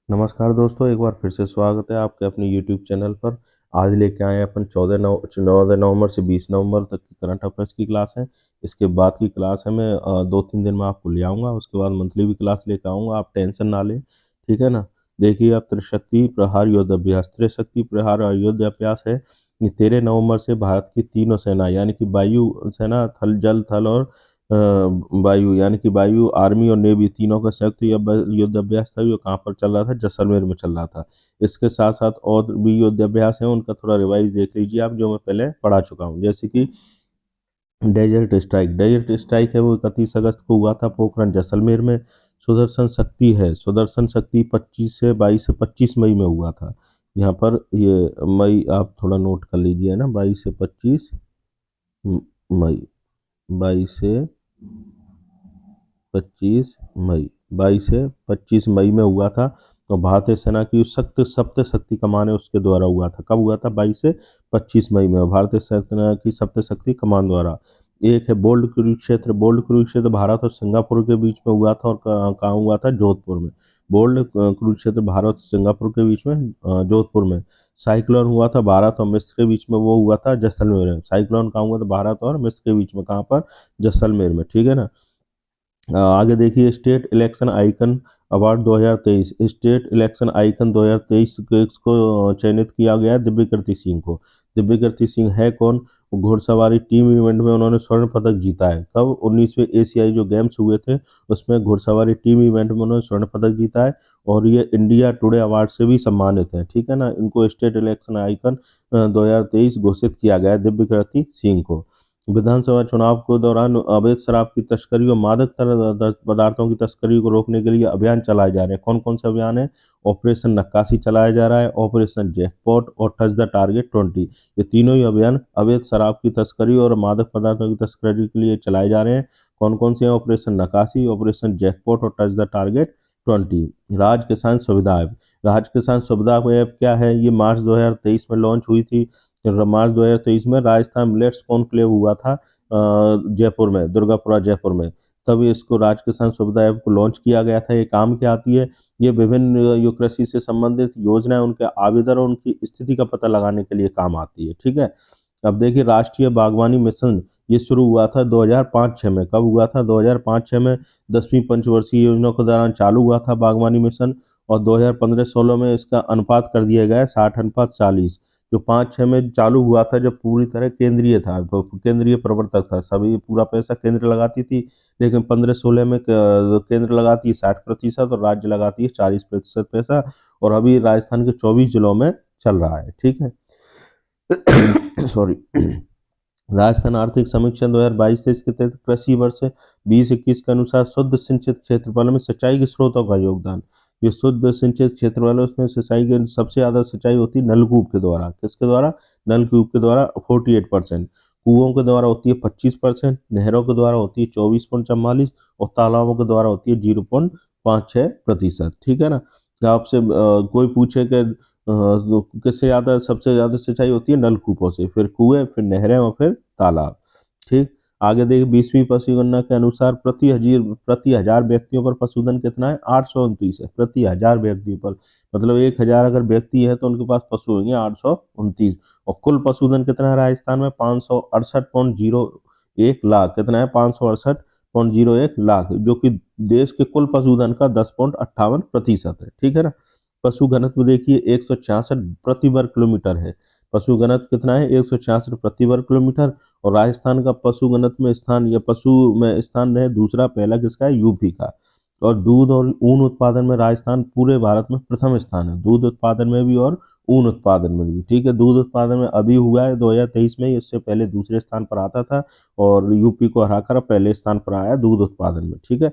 नमस्कार दोस्तों, एक बार फिर से स्वागत है आपके अपने यूट्यूब चैनल पर। आज लेके आए हैं अपन 14 नवंबर से 20 नवंबर तक की करंट अफेयर्स की क्लास है। इसके बाद की क्लास है मैं 2-3 दिन में आपको ले आऊँगा। उसके बाद मंथली भी क्लास लेकर आऊँगा, आप टेंशन ना लें, ठीक है ना। देखिए, अब त्रिशक्ति प्रहार युद्धाभ्यास, त्रिशक्ति प्रहार और युद्धाभ्यास है। ये 13 नवंबर से भारत की तीनों सेना यानी कि वायु सेना, थल, जल, थल और वायु यानी कि वायु, आर्मी और नेवी तीनों का संयुक्त युद्ध अभ्यास था। ये कहाँ पर चल रहा था? जैसलमेर में चल रहा था। इसके साथ साथ और भी युद्ध अभ्यास है, उनका थोड़ा रिवाइज देख लीजिए आप, जो मैं पहले पढ़ा चुका हूँ। जैसे कि डेजर्ट स्ट्राइक, डेजर्ट स्ट्राइक है वो 31 अगस्त को हुआ था पोखरण जैसलमेर में। सुदर्शन शक्ति है, सुदर्शन शक्ति 22 से 25 मई में हुआ था। यहाँ पर ये मई आप थोड़ा नोट कर लीजिए ना, 22 से 25 मई, 22 से 25 मई, 22 से 25 मई में हुआ था। तो भारतीय सेना की सख्त सप्त शक्ति कमान है उसके द्वारा हुआ था। कब हुआ था? 22 से 25 मई में भारतीय सेना की सप्त शक्ति कमान द्वारा। एक है बोल्ड कुरुक्षेत्र, बोल्ड कुरुक्षेत्र भारत और सिंगापुर के बीच में हुआ था। और कहाँ हुआ था? जोधपुर में। बोल्ड कुरुक्षेत्र भारत और सिंगापुर के बीच में, जोधपुर में। साइक्लोन हुआ था भारत और मिस्र के बीच में, वो हुआ था जैसलमेर में। साइक्लोन कहाँ हुआ था? भारत और मिस्र के बीच में। कहाँ पर? जैसलमेर में, ठीक है ना। आगे देखिए, state election icon award 2023, state election icon 2023 को चयनित किया गया है दिव्यकीर्ति सिंह को। दिव्यकीर्ति सिंह है कौन? वो घुड़सवारी टीम इवेंट में उन्होंने स्वर्ण पदक जीता है। कब? 19वें एशियाई जो गेम्स हुए थे उसमें घुड़सवारी टीम इवेंट में उन्होंने स्वर्ण पदक जीता है। और ये इंडिया टुडे अवार्ड से भी सम्मानित है, ठीक है ना। इनको स्टेट इलेक्शन आइकन 2023 घोषित किया गया है दिव्यकीर्ति सिंह को। विधानसभा चुनाव के दौरान अवैध शराब की तस्करी और मादक पदार्थों की तस्करी को रोकने के लिए अभियान चलाए जा रहे हैं। कौन कौन से अभियान है? ऑपरेशन नक्काशी चलाया जा रहा है, ऑपरेशन जैकपॉट और टच द टारगेट 20। ये तीनों ही अभियान अवैध शराब की तस्करी और मादक पदार्थों की तस्करी के लिए चलाए जा रहे हैं। कौन कौन से हैं? ऑपरेशन नक्काशी, ऑपरेशन जैकपॉट और टच द टारगेट 20। राज किसान सुविधा ऐप, राज किसान सुविधा ऐप क्या है? ये मार्च 2023 में लॉन्च हुई थी। मार्च 2023 में राजस्थान मिलेट्स कॉन्क्लेव हुआ था जयपुर में, दुर्गापुरा जयपुर में। तभी इसको राज किसान सुविधा ऐप को लॉन्च किया गया था। ये काम क्या आती है? ये विभिन्न जो कृषि से संबंधित योजनाएं, उनके आवेदन और उनकी स्थिति का पता लगाने के लिए काम आती है, ठीक है। अब देखिए, राष्ट्रीय बागवानी मिशन ये शुरू हुआ था 2005-6 में। कब हुआ था? 2005-6 में 10वीं पंचवर्षीय योजना के दौरान चालू हुआ था बागवानी मिशन। और 2015-16 में इसका अनुपात कर दिया गया है 60:40। जो 5-6 में चालू हुआ था, जब पूरी तरह केंद्रीय था, तो केंद्रीय प्रवर्तक था, सभी पूरा पैसा केंद्र लगाती थी। लेकिन 15-16 में केंद्र लगाती है 60% और राज्य लगाती है 40% पैसा। और अभी राजस्थान के 24 जिलों में चल रहा है, ठीक है। सॉरी। राजस्थान आर्थिक समीक्षा 2022-23 के तहत कृषि वर्ष 2021 के अनुसार शुद्ध सिंचित क्षेत्रफल में सिंचाई के स्रोतों का योगदान। ये शुद्ध सिंचित क्षेत्रफल है, उसमें सिंचाई के सबसे ज्यादा सिंचाई होती है नलकूप के द्वारा। किसके द्वारा? नलकूप के द्वारा 48%। कुओं के द्वारा होती है 25%, नहरों के द्वारा होती है 24.44 और तालाबों के द्वारा होती है 0.56%, ठीक है ना। तो आपसे कोई पूछे कि तो किससे ज्यादा, सबसे ज्यादा सिंचाई होती है नलकूपों से, फिर कुएं, फिर नहरें और फिर तालाब, ठीक। आगे देखिए, 20वीं पशुगणना के अनुसार प्रति हजार व्यक्तियों पर पशुधन कितना है? 829 है प्रति हजार व्यक्तियों पर। मतलब 1000 अगर व्यक्ति है तो उनके पास पशु होंगे 829। और कुल पशुधन कितना है राजस्थान में? 568.01 लाख। कितना है? 568.01 लाख, जो कि देश के कुल पशुधन का 10.58% है, ठीक है ना। पशु घनत्व देखिए 166 प्रति वर्ग किलोमीटर है। पशु घनत्व कितना है? 166 प्रति वर्ग किलोमीटर। और राजस्थान का पशु घनत्व में स्थान, या पशु में स्थान है दूसरा, पहला किसका है? यूपी का। और दूध और ऊन उत्पादन में राजस्थान पूरे भारत में प्रथम स्थान है, दूध उत्पादन में भी और ऊन उत्पादन में भी, ठीक है। दूध उत्पादन में अभी हुआ है 2023 में, इससे पहले दूसरे स्थान पर आता था। और यूपी को हराकर अब पहले स्थान पर आया दूध उत्पादन में, ठीक है।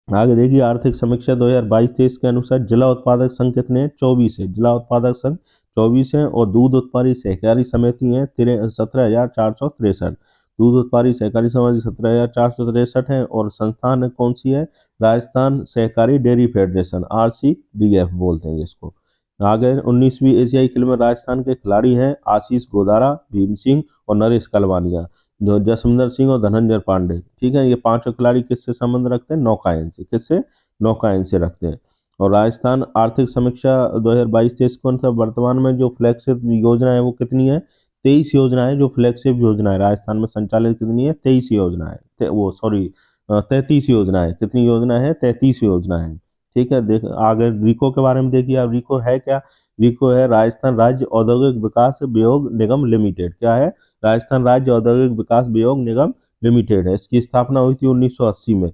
आगे देखिए, आर्थिक समीक्षा 2022-23 के अनुसार जिला उत्पादक संघ कितने हैं? 24 है। जिला उत्पादक संघ 24 है। और दूध उत्पादक सहकारी समिति है 17,463। दूध उत्पादक सहकारी समिति 17,463 है। और संस्थान कौन सी है? राजस्थान सहकारी डेयरी फेडरेशन, RCDF बोलते हैं जिसको। आगे 19वीं एशियाई खेल में राजस्थान के खिलाड़ी हैं आशीष गोदारा, भीम सिंह और नरेश कलवानिया, जो जसविंदर सिंह और धनंजय पांडे, ठीक है। ये पांचों खिलाड़ी किससे संबंध रखते हैं? नौकायन से। किससे? नौकायन से रखते हैं। और राजस्थान आर्थिक समीक्षा 2022-23 के अनुसार वर्तमान में जो फ्लैगशिप योजना है वो कितनी है? 23 योजना है जो फ्लैगशिप योजना है राजस्थान में संचालित, कितनी है? 23 योजना है। वो सॉरी 33 योजना है। कितनी योजना है? 33 योजना है। ठीक है, देख आगे रिको के बारे में देखिए। अब रिको है क्या? रिको है राजस्थान राज्य औद्योगिक विकास वियोग निगम लिमिटेड। क्या है? राजस्थान राज्य औद्योगिक विकास वियोग निगम लिमिटेड है। इसकी स्थापना हुई थी 1980 में।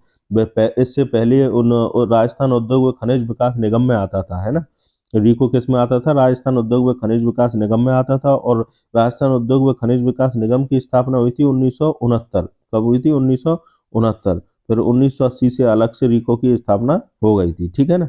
इससे पहले राजस्थान उद्योग व खनिज विकास निगम में आता था, है ना। रिको किस में आता था? राजस्थान उद्योग व खनिज विकास निगम में आता था। और राजस्थान उद्योग व खनिज विकास निगम की स्थापना हुई थी 1969। कब हुई थी? 1969। फिर 1980 से अलग से रिको की स्थापना हो गई थी, ठीक है ना।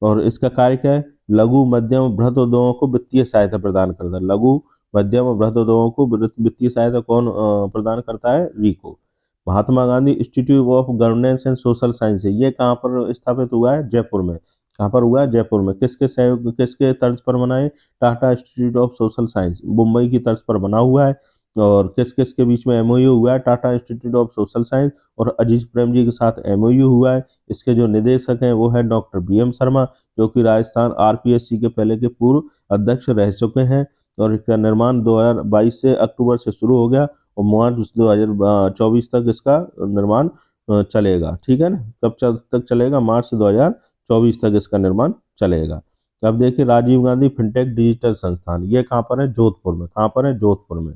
और इसका कार्य क्या है? लघु मध्यम बृहद उद्योगों को वित्तीय सहायता प्रदान करता है। लघु मध्यम और बृहद उद्योगों को वित्तीय सहायता कौन प्रदान करता है? रिको। Mahatma Gandhi institute of governance and social science है, ये कहाँ पर स्थापित हुआ है? जयपुर में। कहाँ पर हुआ है? जयपुर में। किसके सहयोग, किसके तर्ज पर बना है? Tata institute of social science Mumbai की तर्ज पर बना हुआ है। और किस किस के बीच में एमओयू हुआ है? Tata institute of social science और अजीज प्रेम जी के साथ एमओयू हुआ है। इसके जो निदेशक हैं वो है डॉक्टर बीएम शर्मा, जो कि राजस्थान आरपीएससी के पहले के पूर्व अध्यक्ष रह चुके हैं। और इसका निर्माण 2022 से अक्टूबर से शुरू हो गया और मार्च 2024 तक इसका निर्माण चलेगा, ठीक है ना। तक चलेगा? मार्च 2024 तक इसका निर्माण चलेगा। अब देखिए राजीव गांधी फिनटेक डिजिटल संस्थान, ये कहाँ पर है? जोधपुर में। कहाँ पर है? जोधपुर में।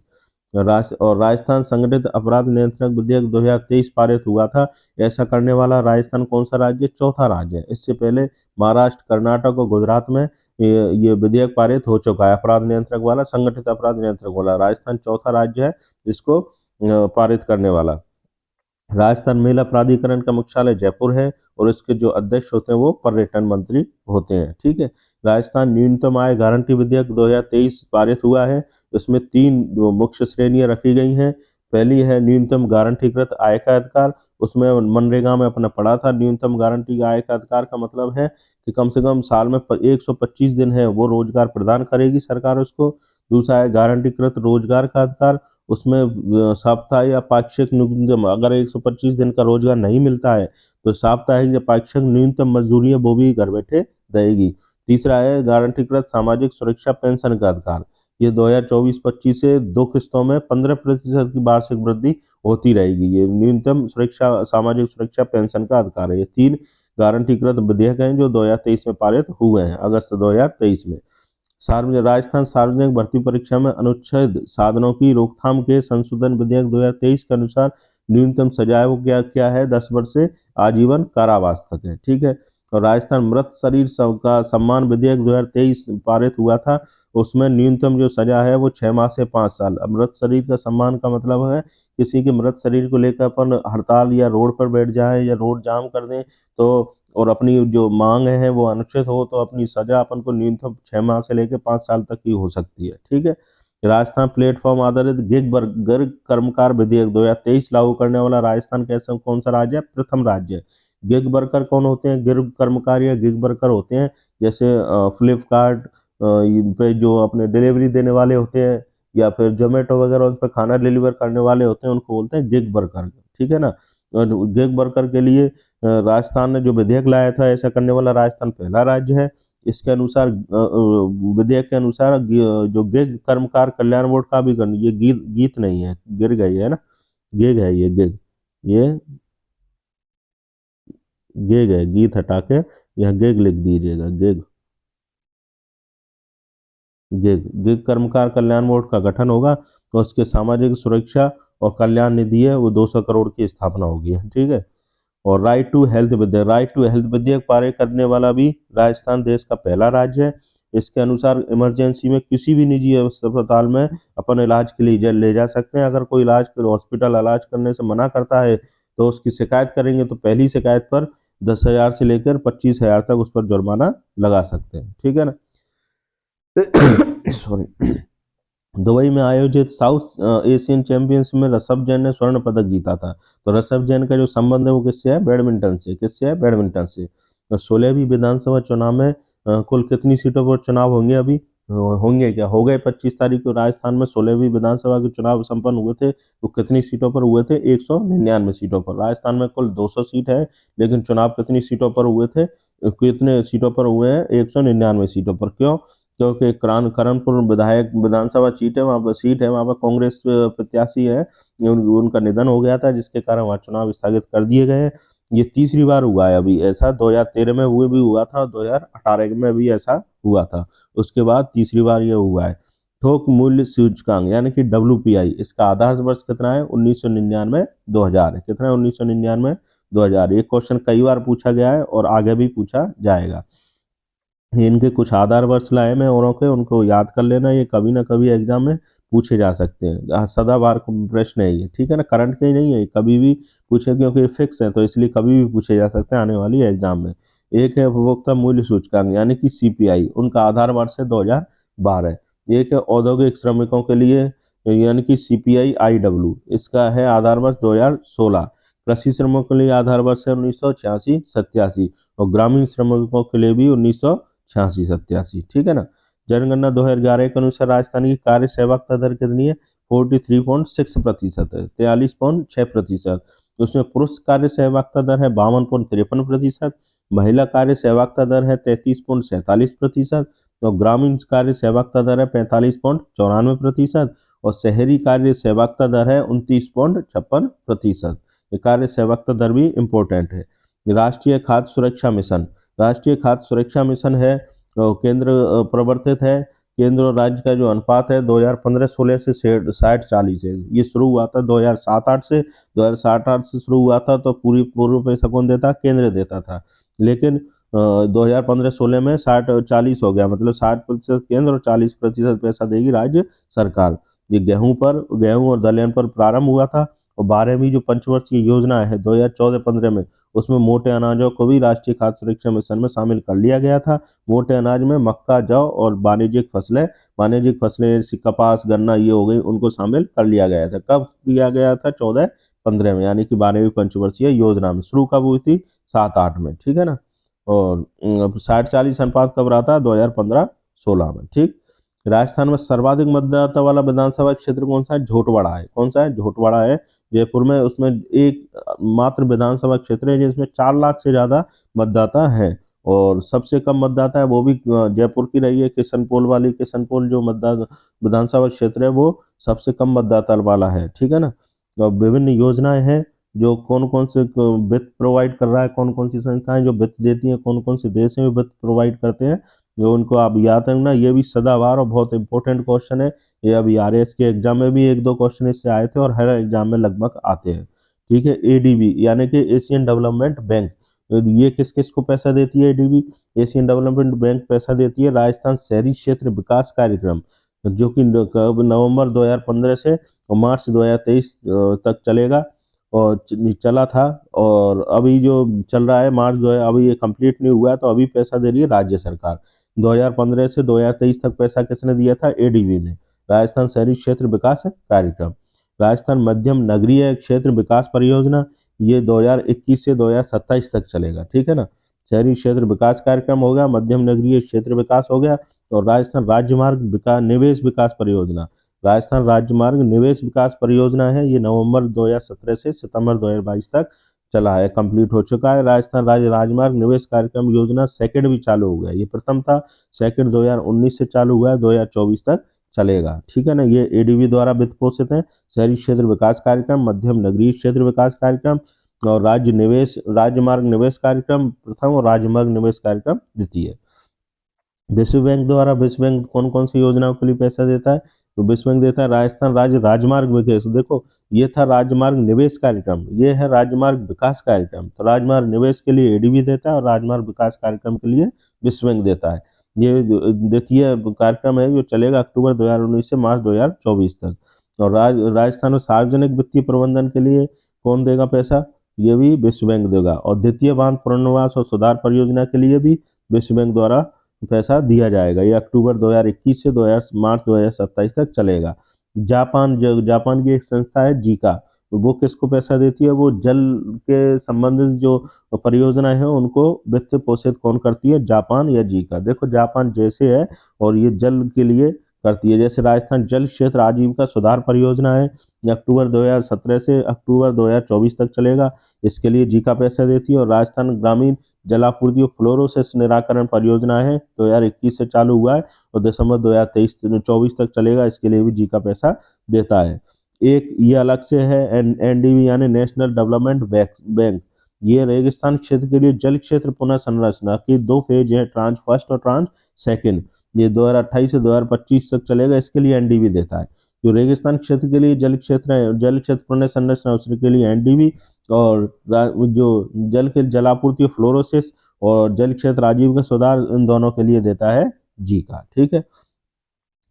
और राजस्थान संगठित अपराध नियंत्रण विधेयक 2023 पारित हुआ था। ऐसा करने वाला राजस्थान कौन सा राज्य? चौथा राज्य है। इससे पहले महाराष्ट्र, कर्नाटक और गुजरात में ये विधेयक पारित हो चुका है। अपराध नियंत्रक वाला, संगठित अपराध नियंत्रक वाला राजस्थान चौथा राज्य है इसको पारित करने वाला। राजस्थान मेला प्राधिकरण का मुख्यालय जयपुर है और इसके जो अध्यक्ष होते हैं वो पर्यटन मंत्री होते हैं, ठीक है। राजस्थान न्यूनतम आय गारंटी विधेयक 2023 पारित हुआ है। इसमें 3 जो मुख्य श्रेणियां रखी गई हैं। पहली है न्यूनतम गारंटीकृत आय का अधिकार। उसमें मनरेगा में अपने पढ़ा था, न्यूनतम गारंटी आय का अधिकार का मतलब है कि कम से कम साल में 125 दिन है वो रोजगार प्रदान करेगी सरकार उसको। दूसरा है गारंटीकृत रोजगार का अधिकार। उसमें साप्ताहिक या पाक्षिक न्यूनतम, अगर 125 दिन का रोजगार नहीं मिलता है तो साप्ताहिक या पाक्षिक न्यूनतम मजदूरी है वो भी घर बैठे देगी। तीसरा है गारंटीकृत सामाजिक सुरक्षा पेंशन का अधिकार। ये 2024-25 से 2 किस्तों में 15% की वार्षिक वृद्धि होती रहेगी। ये न्यूनतम सुरक्षा, सामाजिक सुरक्षा पेंशन का अधिकार है। ये 3 गारंटीकृत विधेयक हैं जो 2023 में पारित हुए हैं, अगस्त 2023 में। सार्वजनिक राजस्थान सार्वजनिक भर्ती परीक्षा में अनुच्छेद साधनों की रोकथाम के संशोधन विधेयक 2023 के अनुसार न्यूनतम सजा है वो क्या क्या है? 10 वर्ष से आजीवन कारावास तक है, ठीक है। और राजस्थान मृत शरीर का सम्मान विधेयक 2023 पारित हुआ था। उसमें न्यूनतम जो सजा है वो 6 माह से 5 साल। अब मृत शरीर का सम्मान का मतलब है किसी के मृत शरीर को लेकर अपन हड़ताल या रोड पर बैठ जाएं या रोड जाम कर दें तो, और अपनी जो मांग है वो अनुचित हो तो अपनी सजा अपन को न्यूनतम 6 माह से लेकर 5 साल तक की हो सकती है, ठीक है। राजस्थान प्लेटफॉर्म आधारित गिग कर्मकार विधेयक 2023 लागू करने वाला राजस्थान कैसा कौन सा राज्य है? प्रथम राज्य है। गिग वर्कर कौन होते हैं? गिग कर्मकार या गिग वर्कर होते हैं जैसे फ्लिपकार्ट पे जो अपने डिलीवरी देने वाले होते हैं, या फिर जोमेटो वगैरह उस पर खाना डिलीवर करने वाले होते हैं, उनको बोलते हैं गिग वर्कर, ठीक है ना। और गिग वर्कर के लिए राजस्थान ने जो विधेयक लाया था, ऐसा करने वाला राजस्थान पहला राज्य है। इसके अनुसार विधेयक के अनुसार जो गिग कर्मकार कल्याण बोर्ड का भी ये गीत गीत नहीं है, गिर गई है ना, गिग है ये, गिग, ये गिग है, गीत हटा के यहाँ गिग लिख दीजिएगा, गिग। गिग गिग कर्मकार कल्याण बोर्ड का गठन होगा तो उसके सामाजिक सुरक्षा और कल्याण निधि है वो 200 करोड़ की स्थापना होगी, ठीक है। और राइट टू हेल्थ विधेयक पारित करने वाला भी राजस्थान देश का पहला राज्य है। इसके अनुसार इमरजेंसी में किसी भी निजी अस्पताल में अपन इलाज के लिए ले जा सकते हैं। अगर कोई हॉस्पिटल इलाज करने से मना करता है तो उसकी शिकायत करेंगे तो पहली शिकायत पर 10,000 से लेकर 25,000 तक उस पर जुर्माना लगा सकते हैं, ठीक है ना। सॉरी। दुबई में आयोजित साउथ एशियन चैंपियनशिप में ऋषभ जैन ने स्वर्ण पदक जीता था। तो ऋषभ जैन का जो संबंध है वो किससे है? बैडमिंटन से। किससे है? बैडमिंटन से। तो 16वीं विधानसभा चुनाव में कुल कितनी सीटों पर चुनाव होंगे अभी? होंगे क्या? हो गए 25 तारीख को राजस्थान में 16वीं विधानसभा के चुनाव संपन्न हुए थे। तो कितनी सीटों पर हुए थे? 199 सीटों पर। राजस्थान में कुल 200 सीट है, लेकिन चुनाव कितनी सीटों पर हुए थे? कितने सीटों पर हुए हैं? 199 सीटों पर। क्यों? क्योंकि करणपुर विधायक विधानसभा सीट है, वहाँ पर कांग्रेस प्रत्याशी है, उनका निधन हो गया था, जिसके कारण वहाँ चुनाव स्थगित कर दिए गए हैं। ये तीसरी बार हुआ है अभी ऐसा। 2013 में हुए भी हुआ था और 2018 में भी ऐसा हुआ था। उसके बाद तीसरी बार ये हुआ है। थोक मूल्य सूचकांक यानी कि WPI, इसका आधार वर्ष कितना है? 1999 2000 कितना है? 1999 2000। ये क्वेश्चन कई बार पूछा गया है और आगे भी पूछा जाएगा। इनके कुछ आधार वर्ष लाए मैं औरों के, उनको याद कर लेना, ये कभी ना कभी एग्जाम में पूछे जा सकते हैं। सदाबहार प्रश्न है ये, ठीक है ना, करंट के ही नहीं है, कभी भी पूछे, क्योंकि फिक्स है तो इसलिए कभी भी पूछे जा सकते हैं आने वाली एग्जाम में। एक है उपभोक्ता मूल्य सूचकांक यानी कि CPI, उनका आधार वर्ष है 2012। एक है औद्योगिक श्रमिकों के लिए यानी कि CPI-IW, इसका है आधार वर्ष 2016। कृषि श्रमिकों के लिए आधार वर्ष है 1986-87, और ग्रामीण श्रमिकों के लिए भी 1986-87, ठीक है ना। जनगणना 2011 के अनुसार राजस्थान की कार्य सेवकता दर कितनी है? 43.6% है, 43.6%। उसमें पुरुष कार्य सेवकता दर है 52.53%, महिला कार्य सेवकता दर है 33.47%, और ग्रामीण कार्य सेवकता दर है 45.94%, और शहरी कार्य सेवकता दर है 29.56%। ये कार्य सेवकता दर भी इम्पोर्टेंट है। राष्ट्रीय खाद्य सुरक्षा मिशन, राष्ट्रीय खाद्य सुरक्षा मिशन है, केंद्र प्रवर्तित है। केंद्र और राज्य का जो अनुपात है 2015-16 से 60-40 है। ये शुरू हुआ था 2007-8 से, 2007-8 से शुरू हुआ था, तो पूरी पूर्व पैसा कौन देता? केंद्र देता था। लेकिन 2015-16 में 60-40 हो गया, मतलब 60% केंद्र और 40% पैसा देगी राज्य सरकार। ये गेहूं और दलहन पर प्रारंभ हुआ था। और 12वीं जो पंचवर्षीय योजना है 2014-15 में, उसमें मोटे अनाजों को भी राष्ट्रीय खाद्य सुरक्षा मिशन में शामिल कर लिया गया था। मोटे अनाज में मक्का, जौ और वाणिज्यिक फसलें जैसे कपास, गन्ना ये हो गई, उनको शामिल कर लिया गया था। कब किया गया था? 14-15 में, यानी कि 12वीं पंचवर्षीय योजना में। शुरू कब हुई थी? 7-8 में, ठीक है ना। और 60-40 अनुपात कब रहा था? 2015-16 में, ठीक। राजस्थान में सर्वाधिक मतदाता वाला विधानसभा क्षेत्र कौन सा है? झोटवाड़ा है। कौन सा है? झोटवाड़ा है, जयपुर में। उसमें एक मात्र विधानसभा क्षेत्र है जिसमें 4 लाख से ज्यादा मतदाता हैं। और सबसे कम मतदाता है वो भी जयपुर की रही है, किशनपोल जो मतदाता विधानसभा क्षेत्र है वो सबसे कम मतदाता वाला है, ठीक है ना। तो विभिन्न योजनाएं हैं जो कौन कौन से वित्त प्रोवाइड कर रहा है, कौन कौन सी संस्थाएं जो वित्त देती हैं, कौन कौन से देश में वित्त प्रोवाइड करते हैं, जो उनको आप याद रखना। ये भी सदाबहार और बहुत इंपॉर्टेंट क्वेश्चन है। ये अभी RAS के एग्जाम में भी 1-2 क्वेश्चन इससे आए थे और हर एग्जाम में लगभग आते हैं, ठीक है। ADB यानी कि एशियन डेवलपमेंट बैंक, ये किस किस को पैसा देती है? ADB, एशियन डेवलपमेंट बैंक पैसा देती है राजस्थान शहरी क्षेत्र विकास कार्यक्रम, जो कि नवंबर 2015 से और मार्च 2023 तक चलेगा, और चला था। और अभी जो चल रहा है मार्च 2000, अभी ये कंप्लीट नहीं हुआ है, तो अभी पैसा दे रही है राज्य सरकार। 2015 से 2023 तक पैसा किसने दिया था? ADB ने, राजस्थान शहरी क्षेत्र विकास कार्यक्रम। राजस्थान मध्यम नगरीय क्षेत्र विकास परियोजना, ये 2021 से 2027 तक चलेगा, ठीक है ना। शहरी क्षेत्र विकास कार्यक्रम हो गया, मध्यम नगरीय क्षेत्र विकास हो गया। और राजस्थान राजमार्ग विकास निवेश विकास परियोजना, राजस्थान राजमार्ग निवेश विकास परियोजना है, ये नवंबर 2017 से सितंबर 2022 तक चला है, कंप्लीट हो चुका है। राजस्थान राज्य राजमार्ग निवेश कार्यक्रम योजना सेकंड भी चालू हो गया, ये प्रथम था, सेकंड 2019 से चालू हुआ है, 2024 तक चलेगा, ठीक है ना। ये ADB द्वारा वित्त पोषित है। शहरी क्षेत्र विकास कार्यक्रम, मध्यम नगरीय क्षेत्र विकास कार्यक्रम, और राजमार्ग निवेश कार्यक्रम प्रथम और राजमार्ग निवेश कार्यक्रम द्वितीय। विश्व बैंक कौन कौन सी योजनाओं के लिए पैसा देता है? तो विश्व बैंक देता है राजस्थान राज्य राजमार्ग विकास, देखो ये था राजमार्ग निवेश कार्यक्रम, ये है राजमार्ग विकास कार्यक्रम। तो राजमार्ग निवेश के लिए ADB देता है और राजमार्ग विकास कार्यक्रम के लिए विश्व बैंक देता है। ये द्वितीय कार्यक्रम है जो चलेगा अक्टूबर 2019 से मार्च 2024 तक। और राजस्थान में सार्वजनिक वित्तीय प्रबंधन के लिए कौन देगा पैसा? ये भी विश्व बैंक देगा। और द्वितीय बांध पुनर्वास और सुधार परियोजना के लिए भी विश्व बैंक द्वारा पैसा दिया जाएगा। ये अक्टूबर 2021 से मार्च 2027 तक चलेगा। जापान की एक संस्था है जीका, तो वो किसको पैसा देती है? वो जल के संबंधित जो परियोजना है उनको वित्त पोषित कौन करती है? जापान या जीका। देखो जापान जैसे है और ये जल के लिए करती है, जैसे राजस्थान जल क्षेत्र आजीविका सुधार परियोजना है, ये अक्टूबर 2017 से अक्टूबर 2024 तक चलेगा, इसके लिए जीका पैसा देती है। और राजस्थान ग्रामीण जलापूर्ति और फ्लोरोसिस निराकरण परियोजना है, 2021 से चालू हुआ है और दिसंबर 2023-24 तक चलेगा। इसके लिए भी जी का पैसा देता है। एक ये अलग से है एनडीबी यानी नेशनल डेवलपमेंट बैंक। ये रेगिस्तान क्षेत्र के लिए जल क्षेत्र पुनः संरचना के 2 फेज है, ट्रांच फर्स्ट और ट्रांच सेकंड। ये 2028 से 2025 तक चलेगा। इसके लिए एनडीबी देता है। जो रेगिस्तान क्षेत्र के लिए जल क्षेत्र है, जल क्षेत्र पुनः संरचना, उसके लिए एनडीबी। और जो जल के जलापूर्ति फ्लोरोसिस और जल क्षेत्र आजीविका सुधार, इन दोनों के लिए देता है जी का। ठीक है,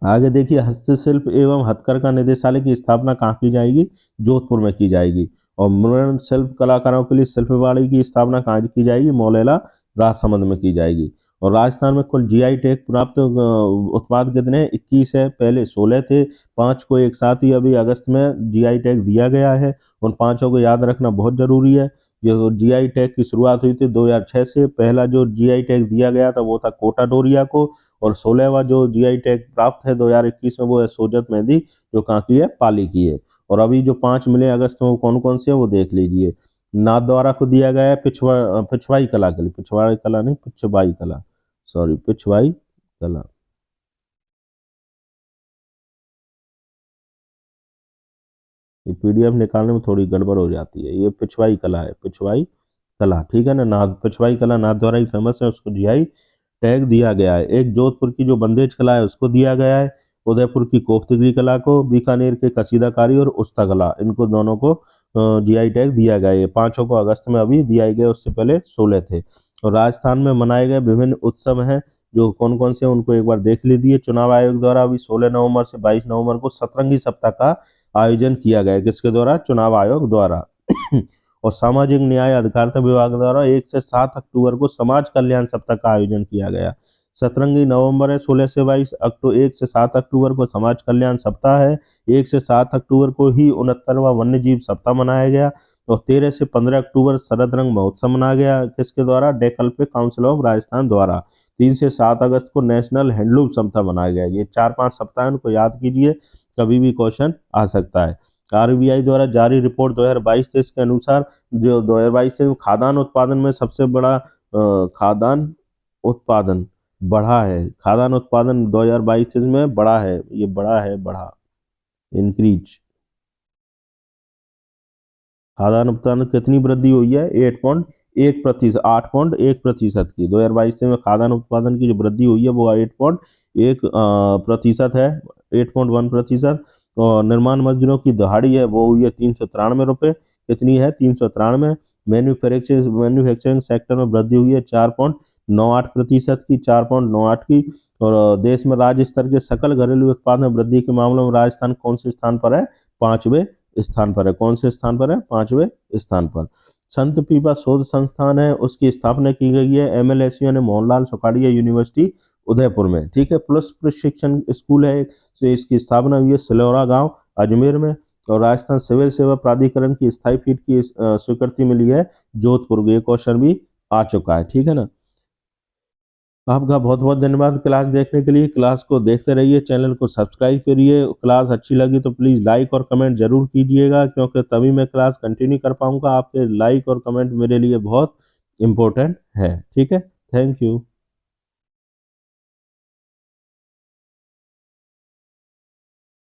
आगे देखिए, हस्तशिल्प एवं हथकरघा निदेशालय की स्थापना कहाँ की जाएगी? जोधपुर में की जाएगी। और मृण शिल्प कलाकारों के लिए शिल्पवाड़ी की स्थापना कहाँ की जाएगी? मौलेला राजसमंद में की जाएगी। और राजस्थान में कुल जीआई टैग प्राप्त उत्पाद कितने? 21 है। पहले 16 थे, 5 को एक साथ ही अभी अगस्त में जीआई टैग दिया गया है। उन 5 को याद रखना बहुत जरूरी है। जो जीआई टैग की शुरुआत हुई थी 2006 से। पहला जो जीआई टैग दिया गया था वो था कोटा डोरिया को, और 16वां जो जीआई टैग प्राप्त है 2021 में वो है सोजत मेहंदी, जो कहाँ की है? पाली की है। और अभी जो 5 मिले अगस्त में वो कौन कौन से है वो देख लीजिए। नाथद्वारा को दिया गया है पिछवाई कला के लिए, पिछवाई कला नहीं, पिछवाई कला, सॉरी, पिछवाई कला। ये पीडीएफ निकालने में थोड़ी गड़बड़ हो जाती है। ये पिछवाई कला है, पिछवाई कला, ठीक है ना। नाथ पिछवाई कला नाथद्वारा ही फेमस है, उसको जीआई टैग दिया गया है। एक जोधपुर की जो बंदेज कला है उसको दिया गया है। उदयपुर की कोफ्तगिरी कला को, बीकानेर के कसीदाकारी और उस्ता कला, इनको दोनों को जीआई टैग दिया गया है। ये 5 को अगस्त में अभी दिया गया, उससे पहले 16 थे। और राजस्थान में मनाए गए विभिन्न उत्सव हैं, जो कौन कौन से हैं उनको एक बार देख लीजिए। चुनाव आयोग द्वारा अभी 16 नवंबर से 22 नवंबर को सतरंगी सप्ताह का आयोजन किया गया है। किसके द्वारा? चुनाव आयोग द्वारा। और सामाजिक न्याय अधिकारिता विभाग द्वारा 1 से 7 अक्टूबर को समाज कल्याण सप्ताह का आयोजन किया गया। सतरंगी नवंबर है, 16 से 22 अक्टूबर, 1 से 7 अक्टूबर को समाज कल्याण सप्ताह है। 1 से 7 अक्टूबर को ही 69वां वन्य जीव सप्ताह मनाया गया। और 13 से 15 अक्टूबर शरद रंग महोत्सव मनाया गया। किसके द्वारा? डेकल पे काउंसिल ऑफ राजस्थान द्वारा। 3 से 7 अगस्त को नेशनल हैंडलूम सप्ताह मनाया गया। ये 4-5 सप्ताह है, उनको याद कीजिए, कभी भी क्वेश्चन आ सकता है। आरबीआई द्वारा जारी रिपोर्ट 2022-23 के अनुसार जो 2022 से खाद्यान्न उत्पादन में सबसे बड़ा खाद्यान्न उत्पादन बढ़ा है। खाद्यान्न उत्पादन 2022 में बढ़ा है, ये बड़ा है, बढ़ा, इंक्रीज। खाद्यान्न उत्पादन कितनी वृद्धि हुई है? 8.1%, 8.1% की। 2022 में खाद्यान्न उत्पादन की जो वृद्धि हुई है वो 8.1% है, 8.1%। और निर्माण मजदूरों की दिहाड़ी है वो हुई है 393 रुपये। कितनी है? 393। मैन्युफैक्चरिंग सेक्टर में वृद्धि हुई है 4.98% की, 4.98 की। और देश में राज्य स्तर के सकल घरेलू उत्पाद में वृद्धि के मामले में राजस्थान कौन से स्थान पर है? 5वें स्थान पर है। कौन से स्थान पर है? 5वें स्थान पर। संत पीपा शोध संस्थान है, उसकी स्थापना की गई है एमएलएसयू यानी मोहनलाल सुखाड़िया यूनिवर्सिटी उदयपुर में। ठीक है, पुलिस प्रशिक्षण स्कूल है, से इसकी स्थापना हुई है सिलौरा गांव अजमेर में। और राजस्थान सिविल सेवा प्राधिकरण की स्थायी पीठ की स्वीकृति मिली है जोधपुर। ये क्वेश्चन भी आ चुका है। ठीक है ना। आपका बहुत बहुत धन्यवाद क्लास देखने के लिए। क्लास को देखते रहिए, चैनल को सब्सक्राइब करिए। क्लास अच्छी लगी तो प्लीज़ लाइक और कमेंट जरूर कीजिएगा, क्योंकि तभी मैं क्लास कंटिन्यू कर पाऊंगा। आपके लाइक और कमेंट मेरे लिए बहुत इम्पोर्टेंट है। ठीक है, थैंक यू।